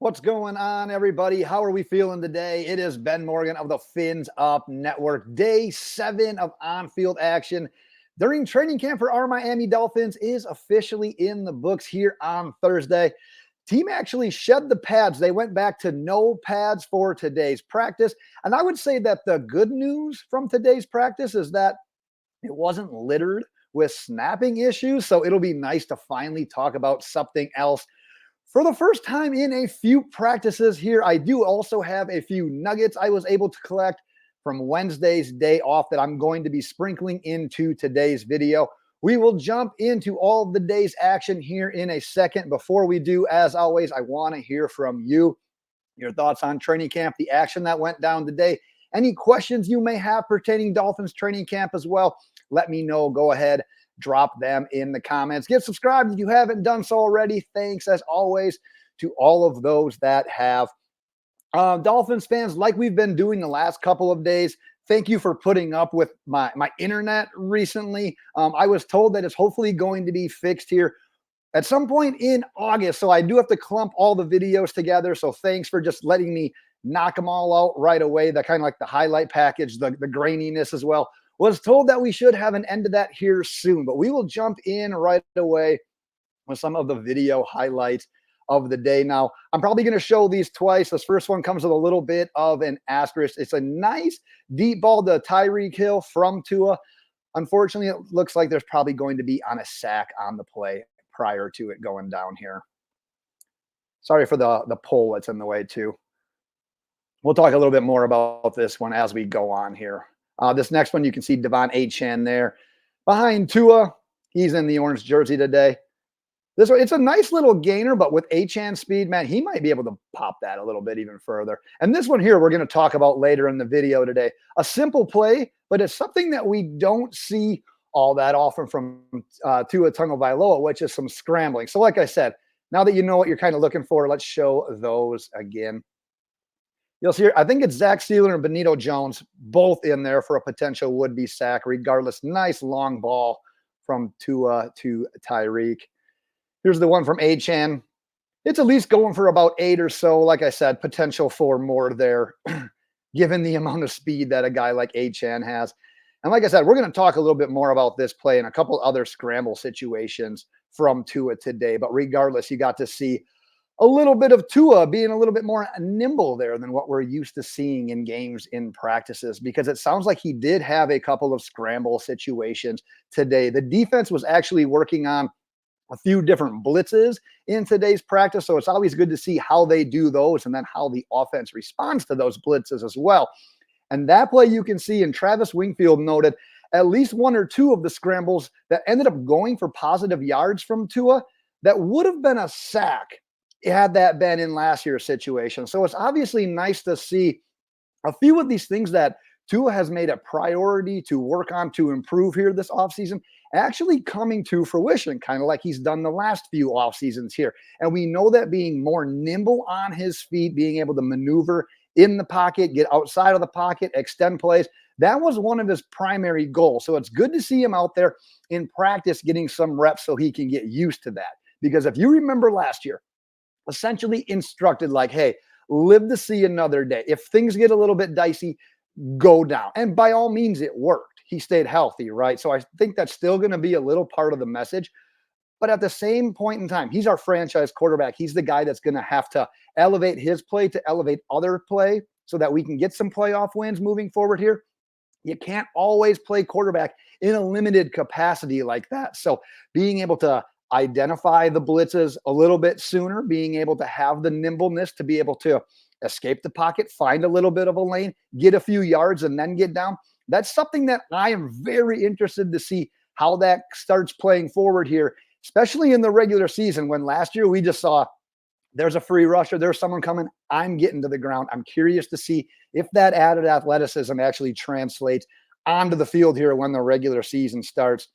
What's going on, everybody? How are we feeling today? It is Ben Morgan of the Fins Up Network. Day 7 of on-field action during training camp for our Miami Dolphins is officially in the books here on Thursday. Team actually shed the pads. They went back to no pads for today's practice. And I would say that the good news from today's practice is that it wasn't littered with snapping issues. So it'll be nice to finally talk about something else. For the first time in a few practices here, I do also have a few nuggets I was able to collect from Wednesday's day off that I'm going to be sprinkling into today's video. We will jump into all of the day's action here in a second. Before we do, as always, I want to hear from you, your thoughts on training camp, the action that went down today, any questions you may have pertaining Dolphins training camp as well. Let me know. Go ahead. Drop them in the comments. Get subscribed if you haven't done so already. Thanks, as always, to all of those that have. Dolphins fans, like we've been doing the last couple of days, thank you for putting up with my internet recently. I was told that it's hopefully going to be fixed here at some point in August, so I do have to clump all the videos together. So thanks for just letting me knock them all out right away. That kind of like the highlight package, the graininess as well. Was told that we should have an end to that here soon, but we will jump in right away with some of the video highlights of the day. Now, I'm probably going to show these twice. This first one comes with a little bit of an asterisk. It's a nice deep ball to Tyreek Hill from Tua. Unfortunately, it looks like there's probably going to be on a sack on the play prior to it going down here. Sorry for the pole that's in the way too. We'll talk a little bit more about this one as we go on here. This next one, you can see Achane there behind Tua. He's in the orange jersey today. This one, it's a nice little gainer, but with Achane speed, man, he might be able to pop that a little bit even further. And this one here, we're going to talk about later in the video today. A simple play, but it's something that we don't see all that often from Tua Tagovailoa, which is some scrambling. So like I said, now that you know what you're kind of looking for, let's show those again. You'll see here, I think it's Zach Sieler and Benito Jones, both in there for a potential would-be sack. Regardless, nice long ball from Tua to Tyreek. Here's the one from Achane. It's at least going for about 8 or so. Like I said, potential for more there, given the amount of speed that a guy like Achane has. And like I said, we're going to talk a little bit more about this play and a couple other scramble situations from Tua today. But regardless, you got to see a little bit of Tua being a little bit more nimble there than what we're used to seeing in games in practices, because it sounds like he did have a couple of scramble situations today. The defense was actually working on a few different blitzes in today's practice, so it's always good to see how they do those and then how the offense responds to those blitzes as well. And that play you can see, and Travis Wingfield noted at least 1 or 2 of the scrambles that ended up going for positive yards from Tua that would have been a sack had that been in last year's situation. So it's obviously nice to see a few of these things that Tua has made a priority to work on to improve here this offseason actually coming to fruition, kind of like he's done the last few off seasons here. And we know that being more nimble on his feet, being able to maneuver in the pocket, get outside of the pocket, extend plays, that was one of his primary goals. So it's good to see him out there in practice getting some reps so he can get used to that. Because if you remember last year, essentially instructed like, hey, live to see another day. If things get a little bit dicey, go down. And by all means, it worked. He stayed healthy, right? So I think that's still going to be a little part of the message. But at the same point in time, he's our franchise quarterback. He's the guy that's going to have to elevate his play to elevate other play so that we can get some playoff wins moving forward here. You can't always play quarterback in a limited capacity like that. So being able to identify the blitzes a little bit sooner, being able to have the nimbleness to be able to escape the pocket, find a little bit of a lane, get a few yards, and then get down. That's something that I am very interested to see how that starts playing forward here, especially in the regular season, when last year we just saw there's a free rusher, there's someone coming, I'm getting to the ground. I'm curious to see if that added athleticism actually translates onto the field here when the regular season starts.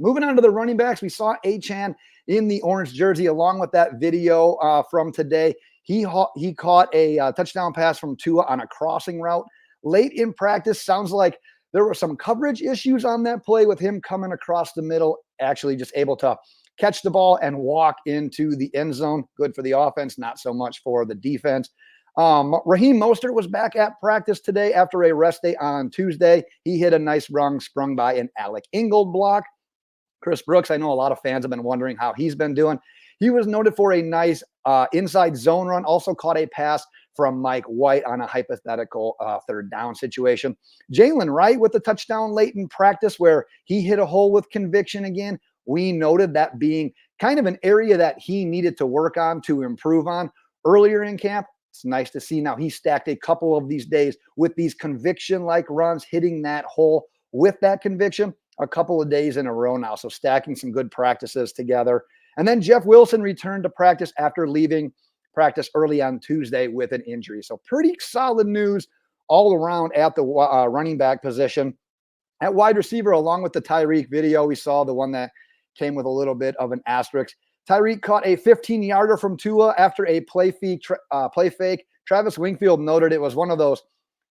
Moving on to the running backs, we saw Achane in the orange jersey along with that video from today. He caught a touchdown pass from Tua on a crossing route. Late in practice, sounds like there were some coverage issues on that play with him coming across the middle, actually just able to catch the ball and walk into the end zone. Good for the offense, not so much for the defense. Raheem Mostert was back at practice today after a rest day on Tuesday. He hit a nice run sprung by an Alec Ingold block. Chris Brooks, I know a lot of fans have been wondering how he's been doing. He was noted for a nice inside zone run, also caught a pass from Mike White on a hypothetical third down situation. Jalen Wright with the touchdown late in practice where he hit a hole with conviction again. We noted that being kind of an area that he needed to work on to improve on earlier in camp. It's nice to see now he stacked a couple of these days with these conviction-like runs, hitting that hole with that conviction a couple of days in a row now. So stacking some good practices together. And then Jeff Wilson returned to practice after leaving practice early on Tuesday with an injury. So pretty solid news all around at the running back position. At wide receiver, along with the Tyreek video, we saw the one that came with a little bit of an asterisk. Tyreek caught a 15-yarder from Tua after a play fake. Travis Wingfield noted it was one of those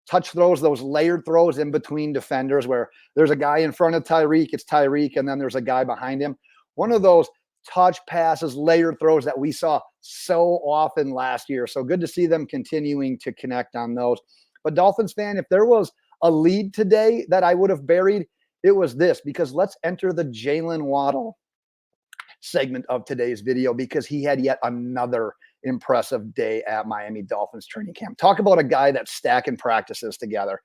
touch throws, those layered throws in between defenders where there's a guy in front of Tyreek, it's Tyreek, and then there's a guy behind him. One of those touch passes, layered throws that we saw so often last year. So good to see them continuing to connect on those. But Dolphins fan, if there was a lead today that I would have buried, it was this, because let's enter the Jaylen Waddle segment of today's video, because he had yet another impressive day at Miami Dolphins training camp. Talk about a guy that's stacking practices together.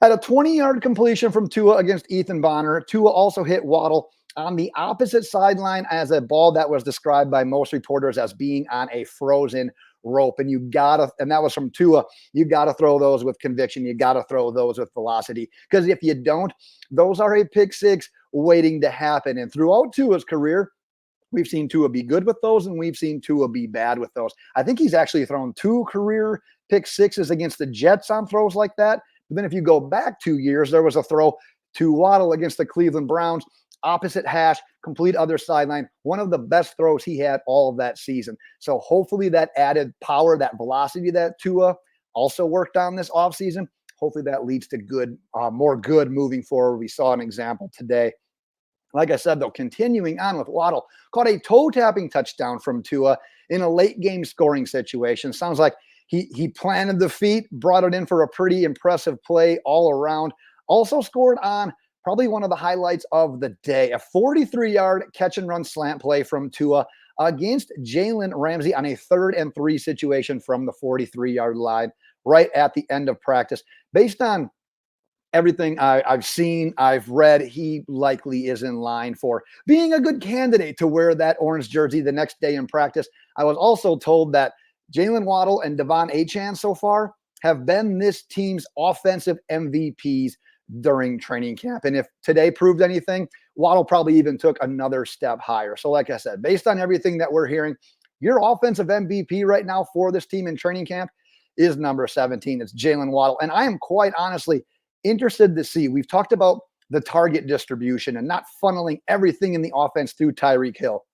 Had a 20-yard completion from Tua against Ethan Bonner. Tua also hit Waddle on the opposite sideline as a ball that was described by most reporters as being on a frozen rope. And that was from Tua. You gotta throw those with conviction. You gotta throw those with velocity. Because if you don't, those are a pick six waiting to happen. And throughout Tua's career, we've seen Tua be good with those, and we've seen Tua be bad with those. I think he's actually thrown 2 career pick sixes against the Jets on throws like that. But then if you go back 2 years, there was a throw to Waddle against the Cleveland Browns, opposite hash, complete other sideline. One of the best throws he had all of that season. So hopefully that added power, that velocity that Tua also worked on this offseason, hopefully that leads to good, more good moving forward. We saw an example today. Like I said, though, continuing on with Waddle, caught a toe-tapping touchdown from Tua in a late-game scoring situation. Sounds like he planted the feet, brought it in for a pretty impressive play all around. Also scored on probably one of the highlights of the day, a 43-yard catch-and-run slant play from Tua against Jalen Ramsey on a 3rd and 3 situation from the 43-yard line right at the end of practice. Based on everything I've seen, I've read, he likely is in line for being a good candidate to wear that orange jersey the next day in practice. I was also told that Jaylen Waddle and Achane so far have been this team's offensive MVPs during training camp. And if today proved anything, Waddle probably even took another step higher. So like I said, based on everything that we're hearing, your offensive MVP right now for this team in training camp is number 17. It's Jaylen Waddle. And I am quite honestly interested to see. We've talked about the target distribution and not funneling everything in the offense through Tyreek Hill.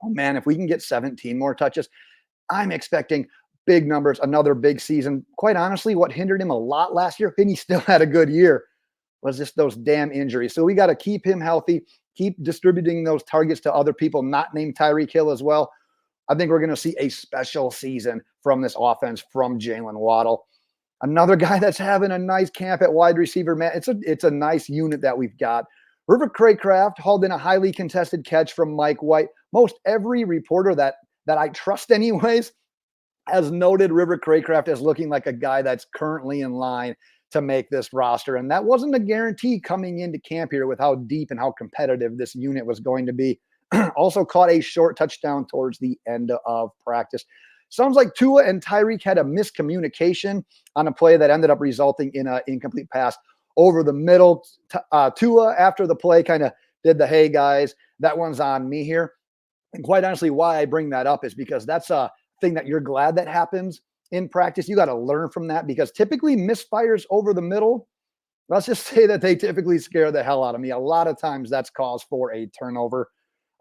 Oh man, if we can get 17 more touches, I'm expecting big numbers, another big season. Quite honestly, what hindered him a lot last year, and he still had a good year, was just those damn injuries. So we got to keep him healthy, keep distributing those targets to other people not named Tyreek Hill as well. I think we're going to see a special season from this offense from Jaylen Waddle. Another guy that's having a nice camp at wide receiver, man. It's a nice unit that we've got. River Cracraft hauled in a highly contested catch from Mike White. Most every reporter that I trust anyways has noted River Cracraft as looking like a guy that's currently in line to make this roster. And that wasn't a guarantee coming into camp here with how deep and how competitive this unit was going to be. Also caught a short touchdown towards the end of practice. Sounds like Tua and Tyreek had a miscommunication on a play that ended up resulting in an incomplete pass over the middle. Tua, after the play, kind of did the, hey, guys, that one's on me here. And quite honestly, why I bring that up is because that's a thing that you're glad that happens in practice. You got to learn from that, because typically misfires over the middle, let's just say that they typically scare the hell out of me. A lot of times that's cause for a turnover.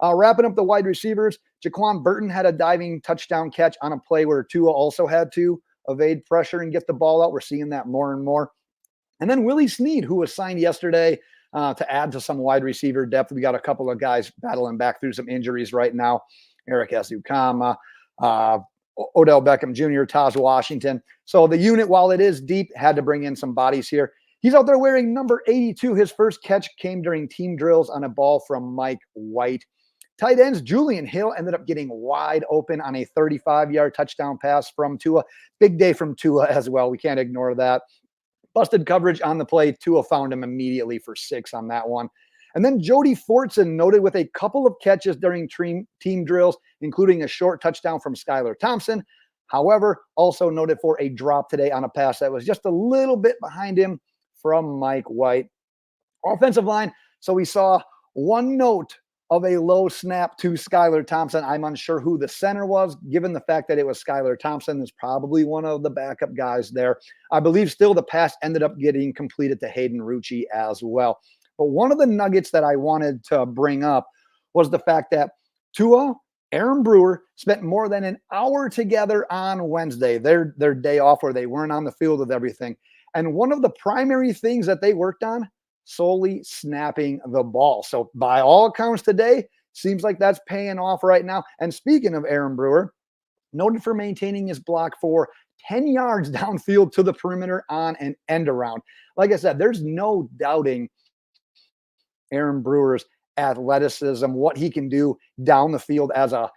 Wrapping up the wide receivers, Jaquan Burton had a diving touchdown catch on a play where Tua also had to evade pressure and get the ball out. We're seeing that more and more. And then Willie Snead, who was signed yesterday to add to some wide receiver depth. We got a couple of guys battling back through some injuries right now. Erik Ezukanma, Odell Beckham Jr., Taj Washington. So the unit, while it is deep, had to bring in some bodies here. He's out there wearing number 82. His first catch came during team drills on a ball from Mike White. Tight ends, Julian Hill ended up getting wide open on a 35-yard touchdown pass from Tua. Big day from Tua as well. We can't ignore that. Busted coverage on the play. Tua found him immediately for 6 on that one. And then Jody Fortson noted with a couple of catches during team drills, including a short touchdown from Skylar Thompson. However, also noted for a drop today on a pass that was just a little bit behind him from Mike White. Offensive line. So we saw one note of a low snap to Skylar Thompson. I'm unsure who the center was, given the fact that it was Skylar Thompson. Is probably one of the backup guys there. I believe still the pass ended up getting completed to Hayden Rucci as well. But one of the nuggets that I wanted to bring up was the fact that Tua, Aaron Brewer spent more than an hour together on Wednesday, their day off where they weren't on the field with everything. And one of the primary things that they worked on, solely snapping the ball. So by all accounts today, seems like that's paying off right now. And speaking of Aaron Brewer, noted for maintaining his block for 10 yards downfield to the perimeter on an end around. Like I said, there's no doubting Aaron Brewer's athleticism, what he can do down the field as a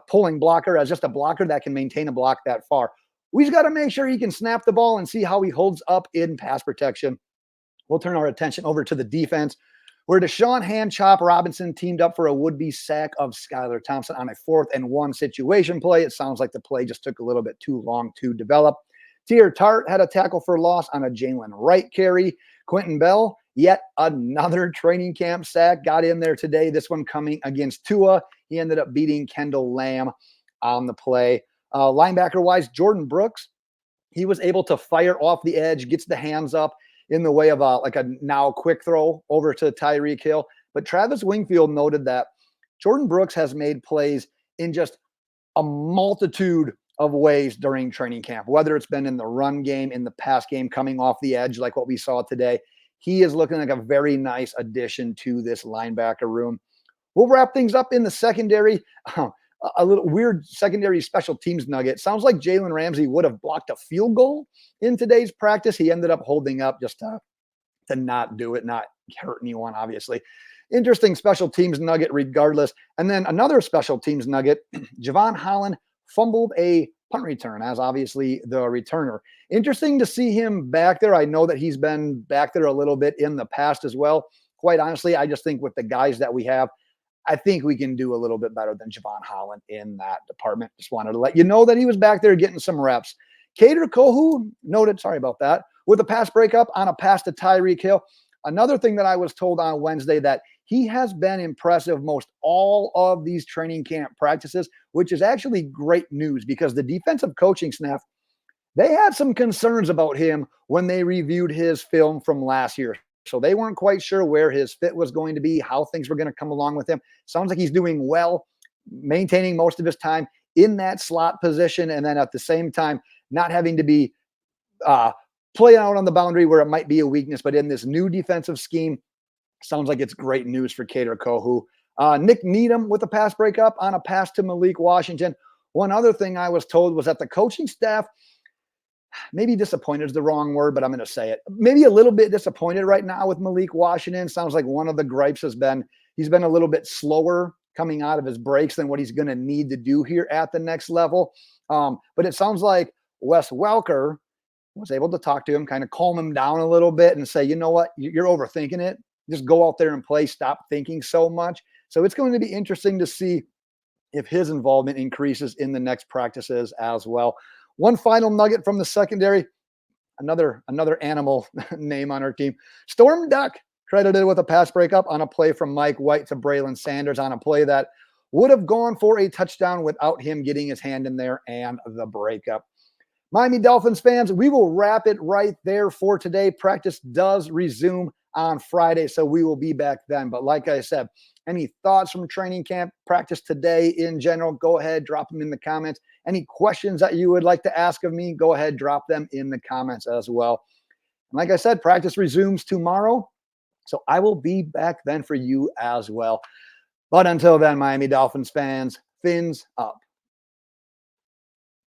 pulling blocker, as just a blocker that can maintain a block that far. We just got to make sure he can snap the ball and see how he holds up in pass protection. We'll turn our attention over to the defense, where Deshaun Hand-Chop Robinson teamed up for a would-be sack of Skylar Thompson on a 4th and 1 situation play. It sounds like the play just took a little bit too long to develop. Tier Tart had a tackle for loss on a Jalen Wright carry. Quentin Bell, yet another training camp sack, got in there today. This one coming against Tua. He ended up beating Kendall Lamb on the play. Linebacker-wise, Jordan Brooks, he was able to fire off the edge, gets the hands up in the way of a now quick throw over to Tyreek Hill. But Travis Wingfield noted that Jordan Brooks has made plays in just a multitude of ways during training camp, whether it's been in the run game, in the pass game, coming off the edge like what we saw today. He is looking like a very nice addition to this linebacker room. We'll wrap things up in the secondary. A little weird secondary special teams nugget. Sounds like Jalen Ramsey would have blocked a field goal in today's practice. He ended up holding up just to not do it, not hurt anyone, obviously. Interesting special teams nugget regardless. And then another special teams nugget, Javon Holland fumbled a punt return as obviously the returner. Interesting to see him back there. I know that he's been back there a little bit in the past as well. Quite honestly, I just think with the guys that we have, I think we can do a little bit better than Javon Holland in that department. Just wanted to let you know that he was back there getting some reps. Kader Kohou noted, sorry about that, with a pass breakup on a pass to Tyreek Hill. Another thing that I was told on Wednesday that he has been impressive most all of these training camp practices, which is actually great news because the defensive coaching staff, they had some concerns about him when they reviewed his film from last year. So they weren't quite sure where his fit was going to be, how things were going to come along with him. Sounds like he's doing well, maintaining most of his time in that slot position, and then at the same time, not having to be playing out on the boundary where it might be a weakness. But in this new defensive scheme, sounds like it's great news for Kader Kohou. Nick Needham with a pass breakup on a pass to Malik Washington. One other thing I was told was that the coaching staff, maybe disappointed is the wrong word, but I'm going to say it. Maybe a little bit disappointed right now with Malik Washington. Sounds like one of the gripes has been he's been a little bit slower coming out of his breaks than what he's going to need to do here at the next level. But it sounds like Wes Welker was able to talk to him, kind of calm him down a little bit and say, you know what, you're overthinking it. Just go out there and play. Stop thinking so much. So it's going to be interesting to see if his involvement increases in the next practices as well. One final nugget from the secondary, another animal name on our team. Storm Duck credited with a pass breakup on a play from Mike White to Braylon Sanders on a play that would have gone for a touchdown without him getting his hand in there and the breakup. Miami Dolphins fans, we will wrap it right there for today. Practice does resume on Friday, so we will be back then. But like I said, any thoughts from training camp practice today in general, go ahead, drop them in the comments. Any questions that you would like to ask of me, go ahead, drop them in the comments as well. And like I said, practice resumes tomorrow. So I will be back then for you as well. But until then, Miami Dolphins fans, fins up.